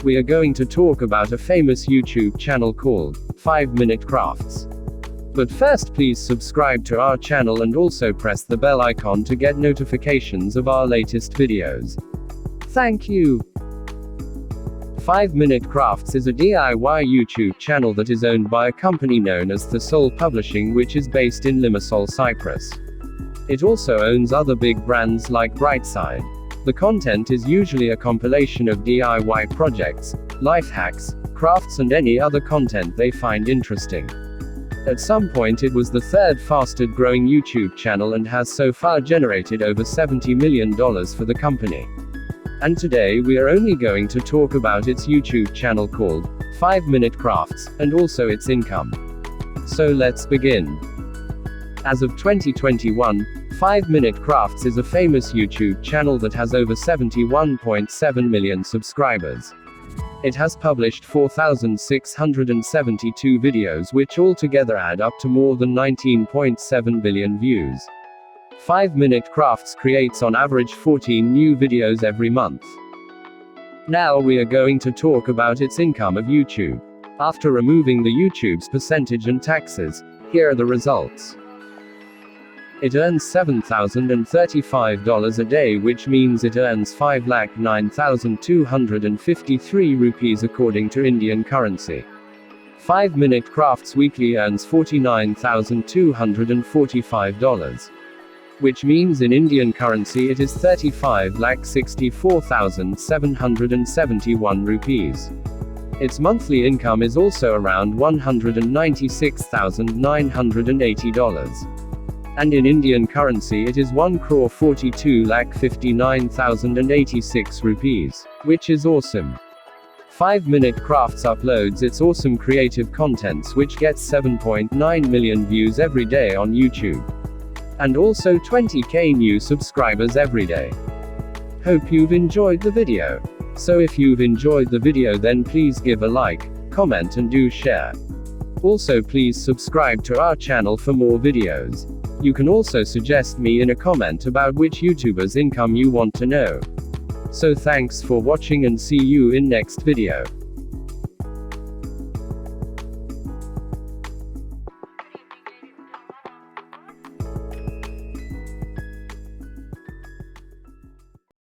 we are going to talk about a famous YouTube channel called 5-Minute Crafts. But first, please subscribe to our channel and also press the bell icon to get notifications of our latest videos. Thank you. 5-Minute Crafts is a DIY YouTube channel that is owned by a company known as The Soul Publishing, which is based in Limassol, Cyprus. It also owns other big brands like Brightside. The content is usually a compilation of DIY projects, life hacks, crafts and any other content they find interesting. At some point it was the third fastest growing YouTube channel and has so far generated over $70 million for the company. And today we are only going to talk about its YouTube channel called 5-Minute Crafts, and also its income. So let's begin. As of 2021, 5-Minute Crafts is a famous YouTube channel that has over 71.7 million subscribers. It has published 4,672 videos, which altogether add up to more than 19.7 billion views. 5-Minute Crafts creates on average 14 new videos every month. Now we are going to talk about its income of YouTube. After removing the YouTube's percentage and taxes, here are the results. It earns $7,035 a day, which means it earns 5,09,253 rupees according to Indian currency. 5-Minute Crafts weekly earns $49,245. Which means in Indian currency it is 35,64,771 rupees. Its monthly income is also around $196,980. And in Indian currency it is 1,42,59,086 rupees. Which is awesome. 5-Minute Crafts uploads its awesome creative contents which gets 7.9 million views every day on YouTube. And also 20k new subscribers every day. Hope you've enjoyed the video. So if you've enjoyed the video, then please give a like, comment and do share. Also please subscribe to our channel for more videos. You can also suggest me in a comment about which YouTuber's income you want to know. So thanks for watching and see you in next video.